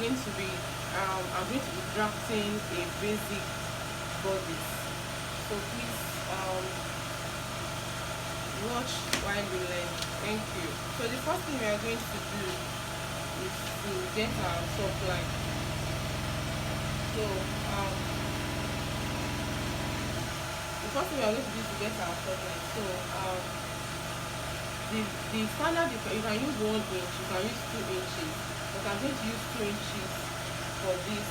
going to be I'm going to be drafting a basic bodice. So please watch while we learn. Thank you. So the first thing we are going to do is to get our top line. So the first thing we are going to do is to get our top line. So the standard, you can use 1 inch, you can use 2 inches, but I'm going to use 2 inches for this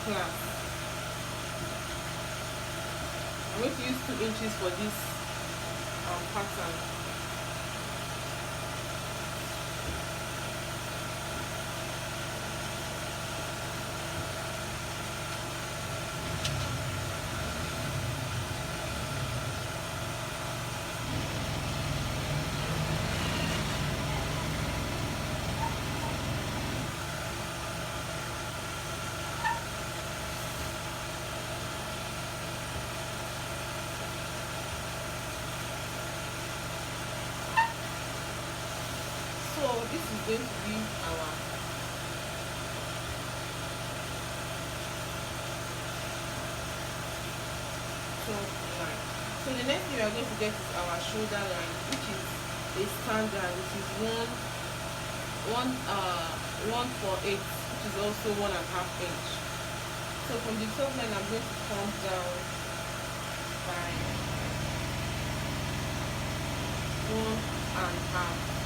class. I'm going to use 2 inches for this pattern. So this is going to be our top line. So the next thing we are going to get is our shoulder line, which is a standard, which is 1/4, which is also 1.5 inch. So from the top line, I'm going to come down by 1.5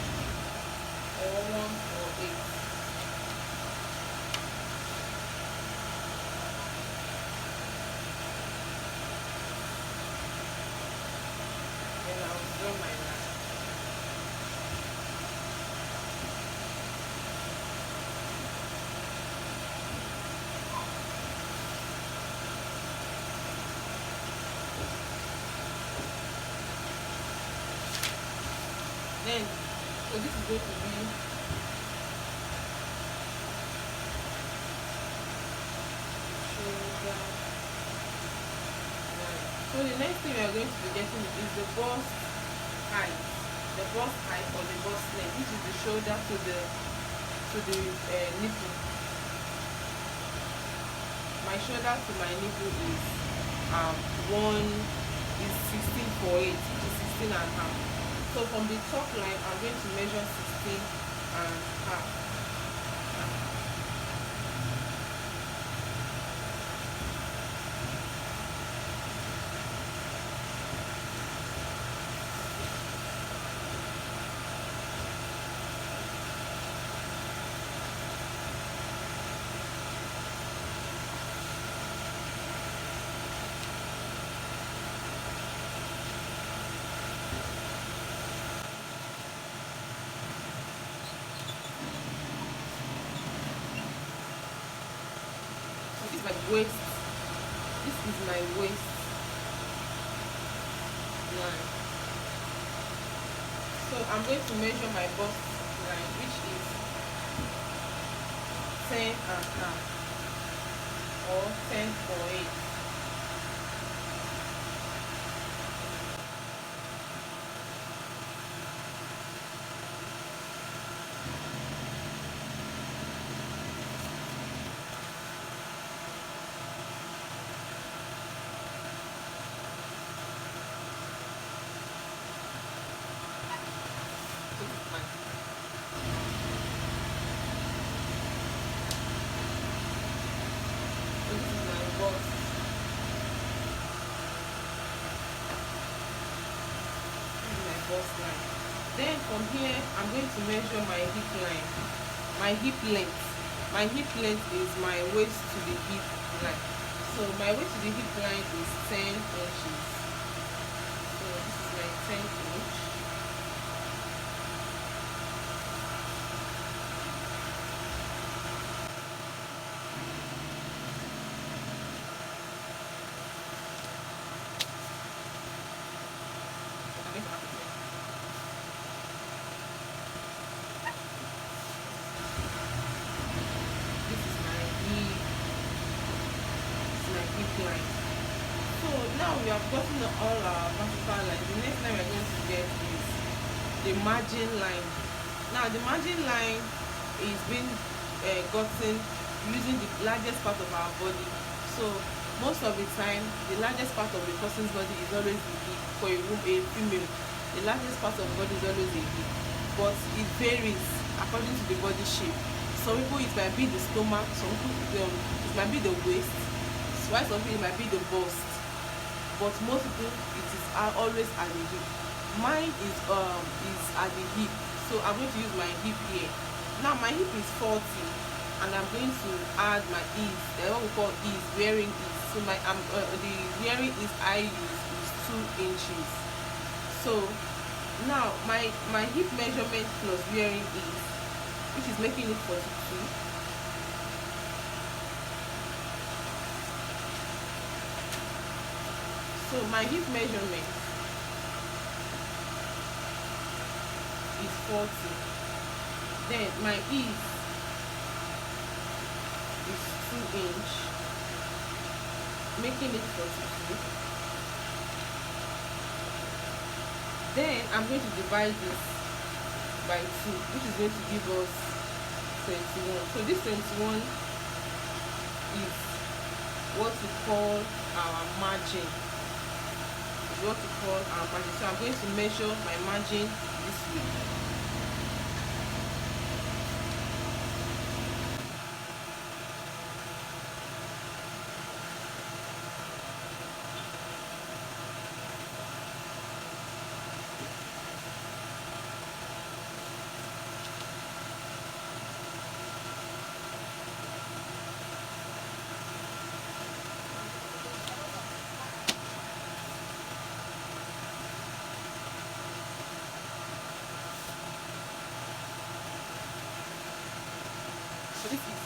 or 1/4. Then I'll draw my line. Then, so this is going to be shoulder line. So the next thing we are going to be getting is the bust height, or the bust length, which is the shoulder to the nipple. My shoulder to my nipple is 16/8, which is 16.5. So from the top line, I'm going to measure 16.5. This is my waist. This is my waist line. So I'm going to measure my bust line, which is 10.5 or 10/8. Bust line. Then from here, I'm going to measure my hip line, my hip length. My hip length is my waist to the hip line. So my waist to the hip line is 10 inches. So this is my 10 inch. Line. So now we have gotten all our vertical lines. The next line we're going to get is the margin line. Now the margin line is being gotten using the largest part of our body. So most of the time, the largest part of the person's body is always the hip. For a female, the largest part of the body is always the hip, but it varies according to the body shape. Some people it might be the stomach, some people it might be the waist, while some people it might be the bust, but most people it is always at the hip. Mine is at the hip, so I'm going to use my hip here. Now my hip is 40, and I'm going to add my ease, what we call ease, wearing ease. So my the wearing ease I use is 2 inches. So now my hip measurement plus wearing ease, which is making it 42. So my hip measurement is 40. Then my ease is 2 inch, making it 42. Then I'm going to divide this by 2, which is going to give us 21. So this 21 is what we call our margin. So I'm going to measure my margin this way. So this is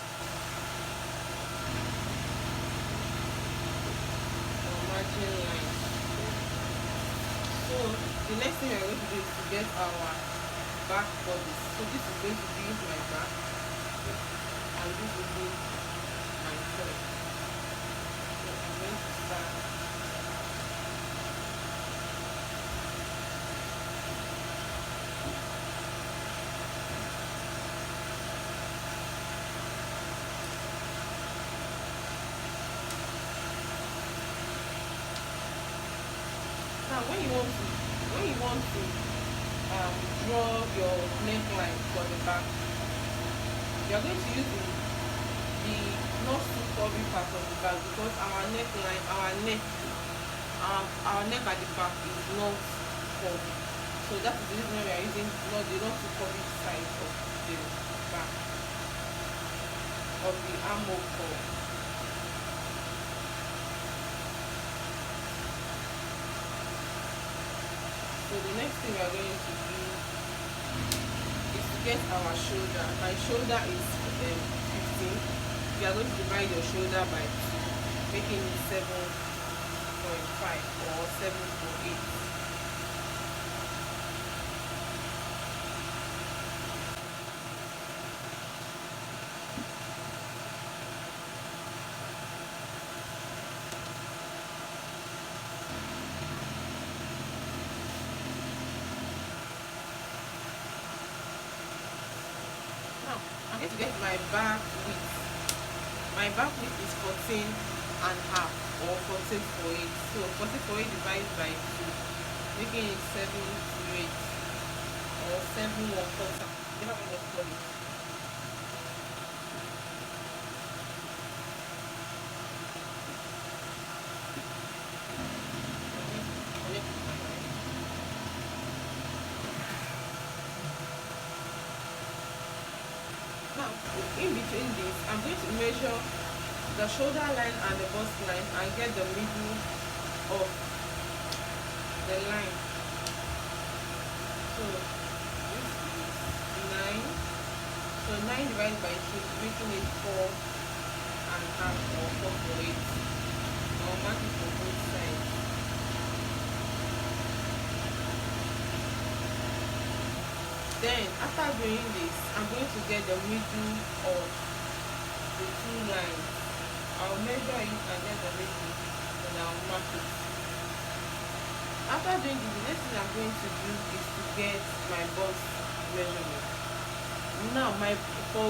our margin line. So the next thing we're going to do is to get our back bodice. So this is going to be my back, and this will be my front. So I'm going to start. Now when you want to draw your neckline for the back, you are going to use the not too curvy part of the back, because our neckline, our neck at the back is not curvy. So that is the reason why we are using the not too curvy side of the back of the armhole curve. So the next thing we are going to do is to get our shoulder. My shoulder is 15. You are going to divide your shoulder by 2, making it 7.5 or 7.8. I'm going to get my back width. My back width is 14 and half, or 14.8. So 14.8 divided by 2, making it 7.8 or 7.1/4. You have enough for it. Now, in between this, I'm going to measure the shoulder line and the bust line and get the middle of the line. So this is 9. So 9 divided by 2, making it 4.5 or 4.8. I'll mark it for both sides. Then after doing this, I'm going to get the middle of the 2 lines. I'll measure it and get the middle, and I'll mark it. After after doing this, the next thing I'm going to do is to get my bust measurement. Now for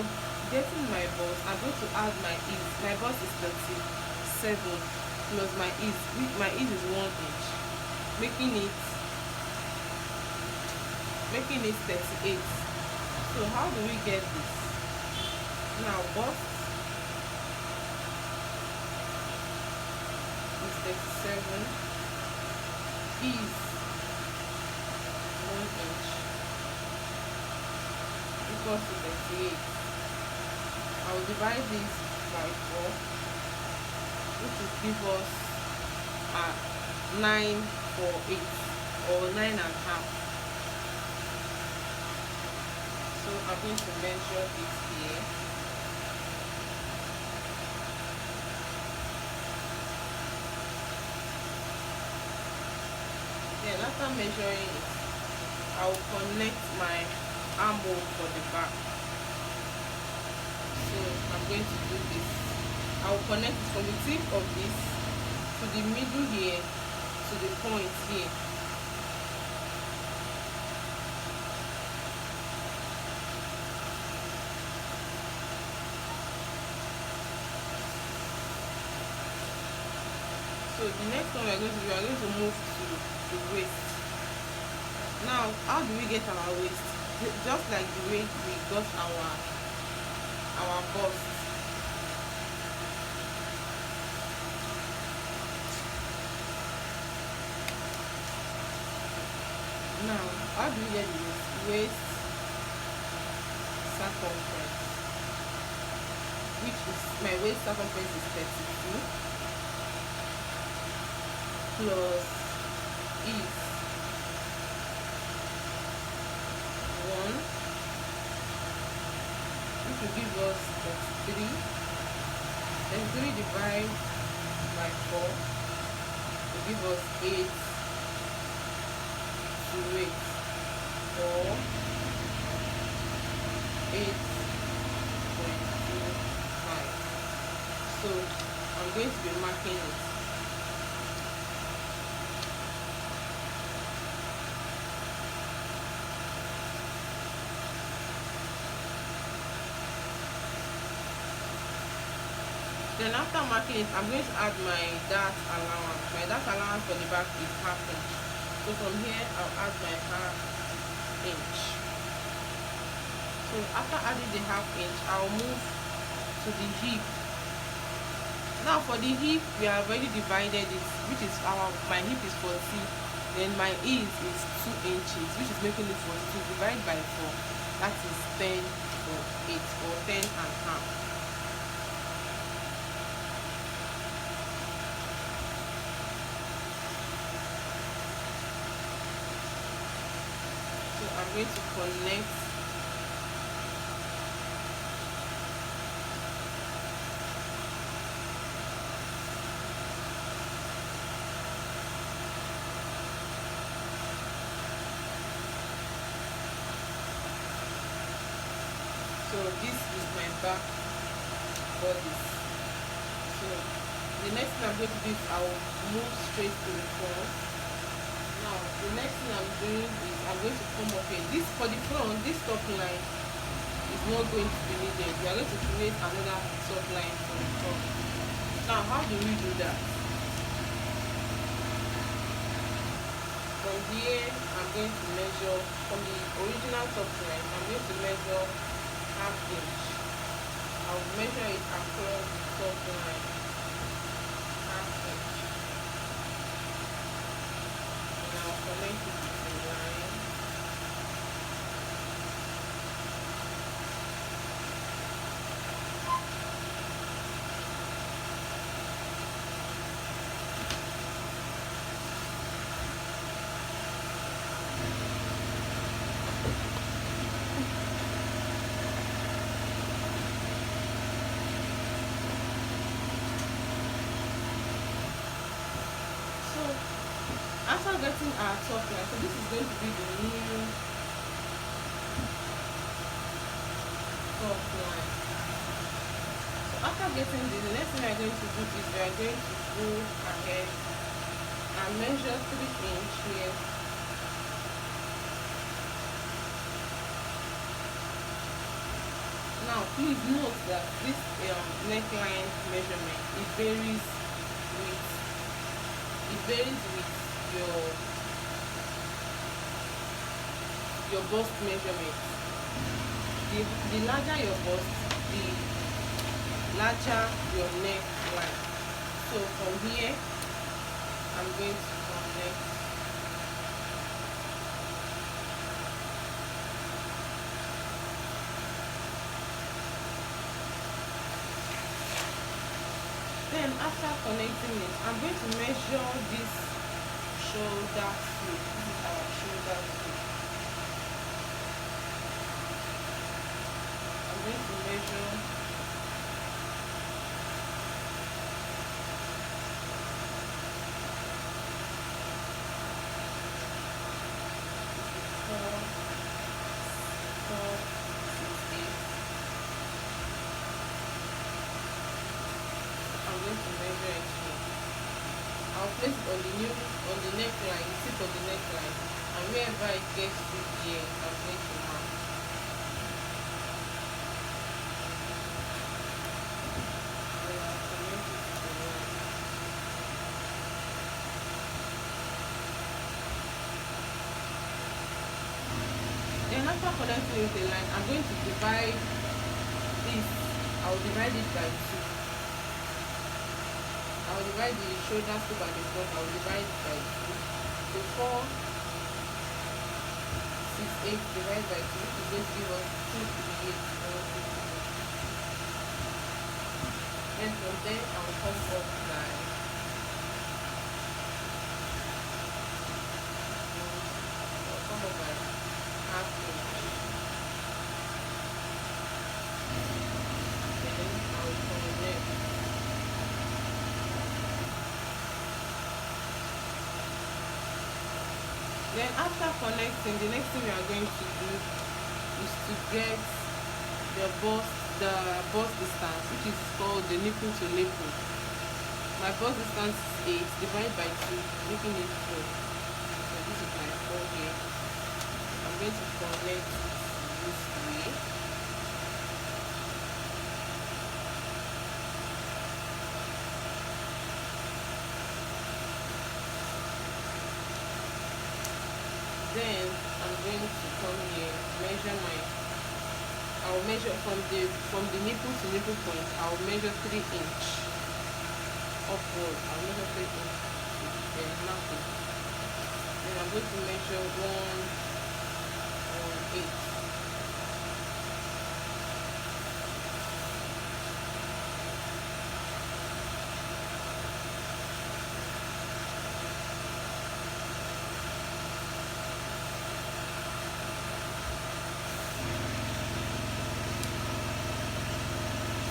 getting my bust, I'm going to add my ease. My bust is 37 plus my ease. My ease is 1 inch, making it 38. So how do we get this? Now bust is 37, ease 1 inch equals to 38. I will divide this by 4, which will give us 948 or 9.5. So I'm going to measure this here. Then after measuring it, I will connect my armhole for the back. So I'm going to do this. I will connect it from the tip of this to the middle here to the point here. So the next one we are going to move to the waist. Now, how do we get our waist? Just like the way we got our bust. Now, how do we get the waist circumference? Which is, my waist circumference is 32 plus is 1, which will give us 33. 33 divided by 4 will give us 8 to 8, or 8.25. So I'm going to be marking it. Then after marking it, I'm going to add my dart allowance. My dart allowance for the back is ½ inch. So from here, I'll add my ½ inch. So after adding the ½ inch, I'll move to the hip. Now for the hip, we have already divided it, which is my hip is 40. Then my ease is 2 inches, which is making it 42. Divide by 4, that is 10 or 8 or 10.5. I'm going to connect so this is my back bodice. So the next thing I'm going to do is I'll move straight to the front. Now the next thing I'm doing is I'm going to come up here. This for the front, this top line is not going to be needed. We are going to create another top line for the front. Now how do we do that? From here, I'm going to measure from the original top line. I'm going to measure ½ inch. I'll measure it across the top line, ½ inch. Now connect it with the line. After getting our top line, so this is going to be the new top line. So after getting this, the next thing we are going to do is we are going to go ahead and can measure 3 inch here. Now please note that this neckline measurement, with it varies with your bust measurement. The larger your bust, the larger your neckline. So from here I'm going to connect. Then after connecting it, I'm going to measure this shoulder sweep. This is our shoulder sweep. I'm going to measure 4, 4, 6, 8. I'm going to measure it here. I'll place it on the neckline, the tip of the neckline, and wherever it gets to here, I'm going to mark. Then after connecting with the line, I'm going to divide this. I will divide it by 2. I will divide the shoulder scoop and the front. I will divide it by 2. So 4, 6, 8 divided by 2 is going to give us 238. Then from there, I will come up by half inch. Then I will connect. Then after connecting, the next thing we are going to do is to get the bust distance, which is called the nipple to nipple. My bust distance is 8 divided by 2, making it 4. So this is my 4 here. I'm going to connect this way. Then I'm going to come here, I will measure from the nipple to nipple point. I will measure 3 inch upward. I'll measure 3 inch. Then mark it. Then I'm going to measure 1.8.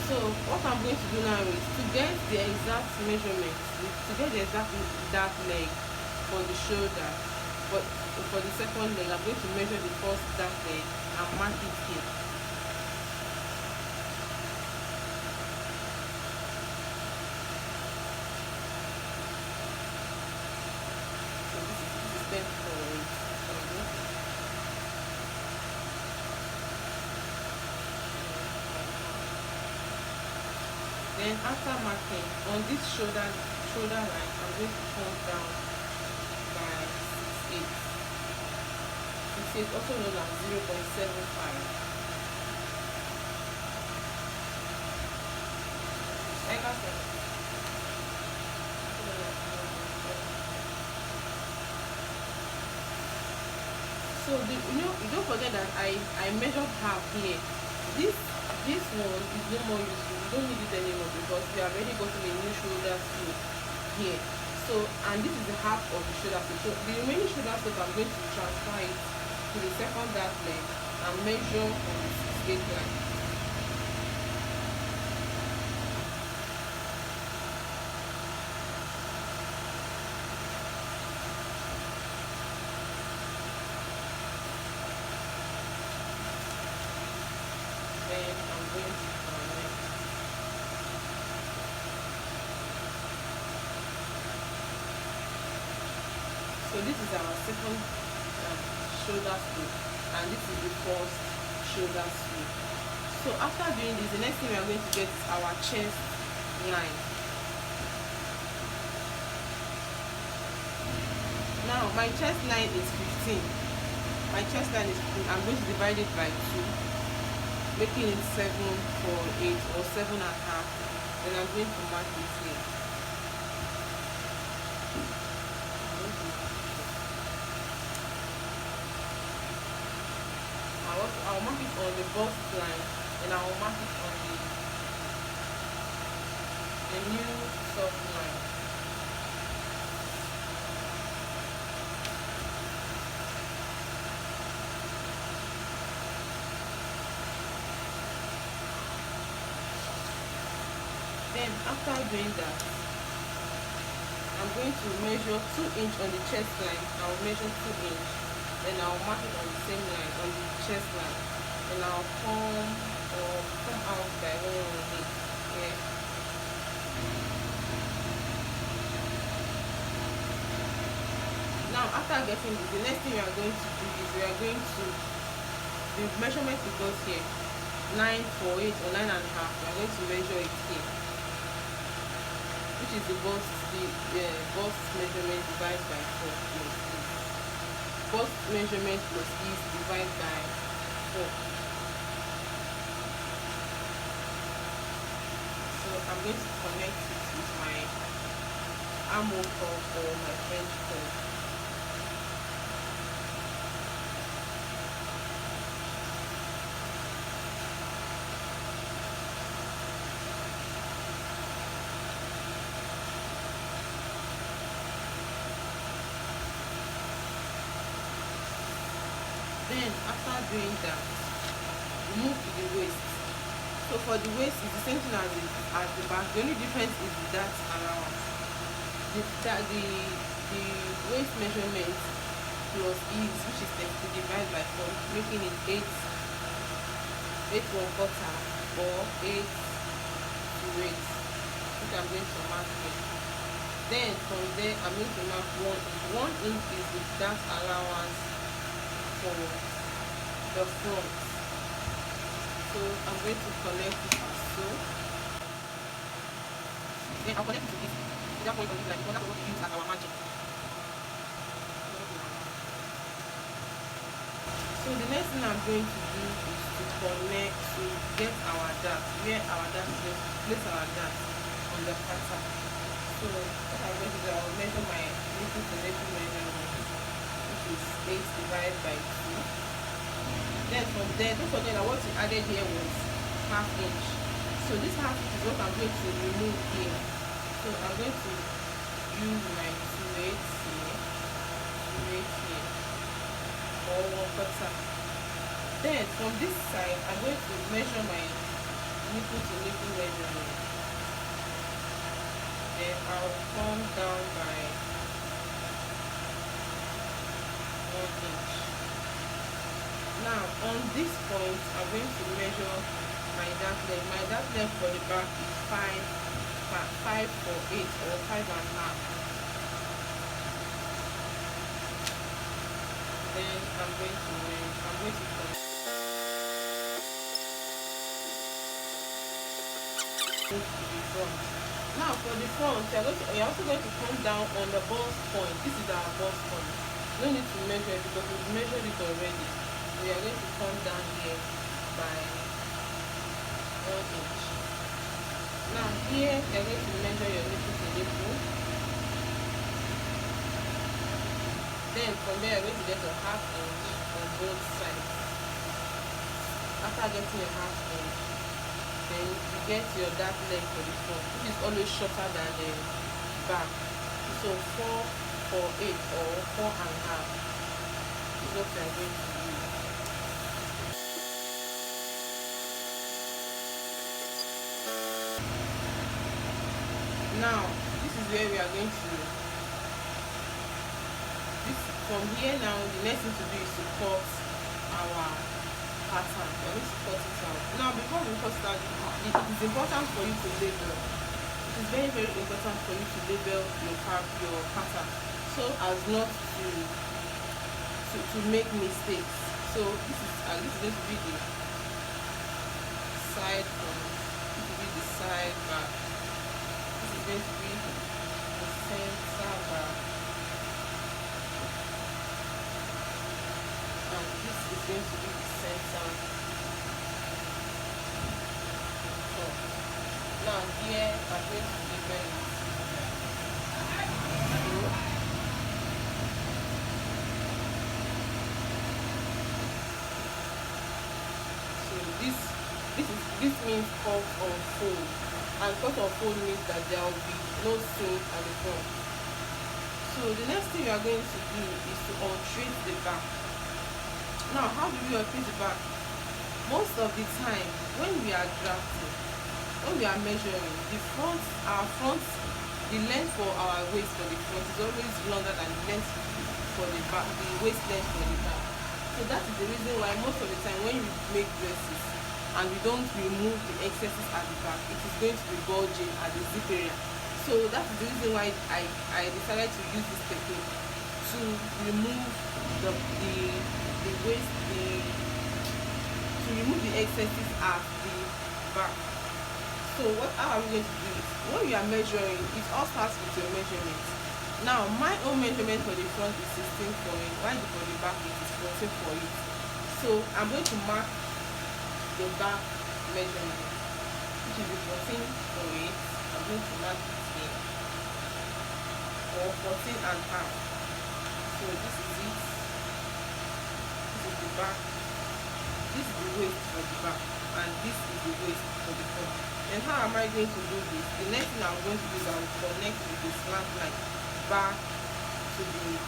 So what I'm going to do now is to get the exact measurement, to get the exact dark leg for the shoulder, but for the second leg, I'm going to measure the first dark leg and mark it here. So this is step forward. Then after marking on this shoulder line, I'm going to come down by 6/8. 6/8, also known as 0.75. So you don't forget that I measured half here. This one is no more useful. We don't need it anymore because we have already gotten a new shoulder scoop here. So, and this is the half of the shoulder scoop. So the remaining shoulder scoop, I'm going to transfer it to the second dark leg and measure on the 6/8 line. Then I'm going to connect. So this is our second shoulder scoop, and this is the first shoulder scoop. So after doing this, the next thing we are going to get is our chest line. Now my chest line is 15. My chest line is 15. I'm going to divide it by 2, making it 7 for 8 or 7 and a half. Then I'm going to mark it here. I'll mark it on the bust line, and I'll mark it on the new soft line. Then after doing that, I'm going to measure 2 inch on the chest line. I'll measure 2 inch. Then I'll mark it on the same line, on the chest line. Then I'll come out by 1 here. Now after getting this, the next thing we are going to do is we are going to, the measurement we got here, 9 for 8 or 9 and a half, we are going to measure it here, which is the bust measurement divided by 4 plus this. Bust measurement plus is divided by 4. So I'm going to connect it with my armhole curve or my French curve. Then after doing that, move to the waist. So for the waist, it's the same thing as the back. The only difference is that allowance. The waist measurement plus ease, which is 30 divided by 4, making it 8 1/4 or 8 to 8, which I'm going to mark here. Then from there, I'm going to mark 1 inch. 1 inch is the dart allowance for the front. So I'm going to connect it as so. Then I'll connect it to this. That point on this line, because that's what we use as our margin. So the next thing I'm going to do is to connect, to get our dart, where our dart is, place our dart on the pattern. So what I'm going to do, I'll measure my nipple to nipple measurement, which is 8 divided by 2. Then from there, don't forget that what we added here was ½ inch. So this ½ inch is what I'm going to remove here. So I'm going to use my 2/8 here, 2/8 here, or 1/4. Then from this side, I'm going to measure my nipple to nipple measurement. Then I'll come down by 1 inch. Now on this point, I'm going to measure my dart leg. My dart leg for the back is 5 for 8 or 5 and a half. Then I'm going to connect to the front. Now for the front, you're also going to come down on the bust point. This is our bust point. No need to measure it because we've measured it already. We are going to come down here by 1 inch. Now here you're going to measure your nipple to nipple. Then from there you're going to get a ½ inch on both sides. After getting a ½ inch, then you get your dart leg for the front, which is always shorter than the back. So 4 for 8 or 4 and a half is what we are going to use. Now this is where we are going to, from here now the next thing to do is to cut our pattern. We're going to cut it out. Now before we cut it out, it is important for you to label. It is very, very important for you to label your pattern. So so as not to make mistakes. So this is going to be the side front, this will be the side back, this is going to be the center back, and this is going to be the center front. Now here I'm going to label it. This means cut or fold, and cut or fold means that there will be no seam at the front. So the next thing you are going to do is to alternate the back. Now, how do we alternate the back? Most of the time when we are drafting, when we are measuring the front, the length for our waist for the front is always longer than the length for the back, the waist length for the back. So that is the reason why most of the time when you make dresses and we don't remove the excesses at the back, it is going to be bulging at the zip area. So that is the reason why I decided to use this technique to remove the waist, to remove the excesses at the back. So how are we going to do it? When you are measuring, it all starts with your measurement. Now my own measurement for the front is 16 for it, while for the back it is 14 for it. So I'm going to mark the back measurement, which is the 14 for it. I'm going to mark it here for 14 and half. So this is it. This is the back. This is the waist for the back, and this is the waist for the front. And how am I going to do this? The next thing I'm going to do is I will connect with the slant line back to the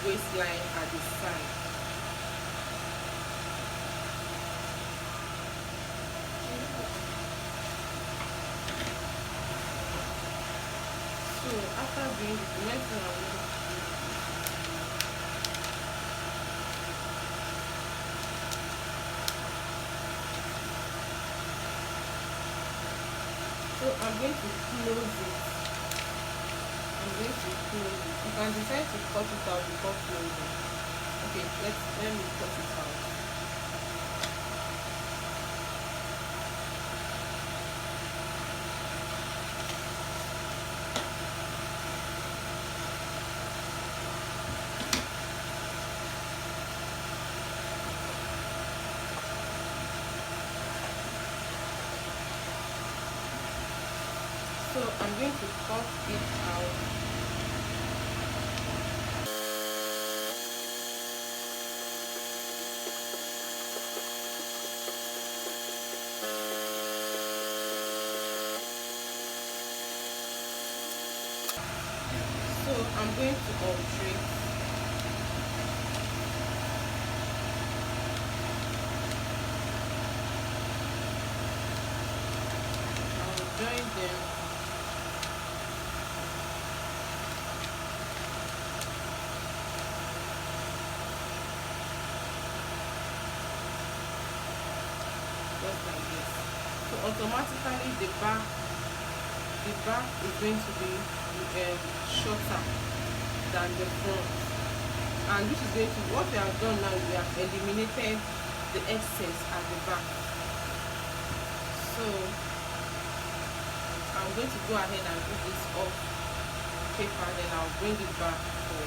waistline at the side. So after doing this, the next thing I'm going to do, so I'm going to close it. I'm going to close it. You can decide to cut it out before closing. Okay, let me cut it out. So I'm going to cut it out. So I'm going to alternate. I'll join them. Just like this. So automatically the back is going to be shorter than the front, and this is going to, what we have done now is we have eliminated the excess at the back. So I'm going to go ahead and do this off paper, then I'll bring it back for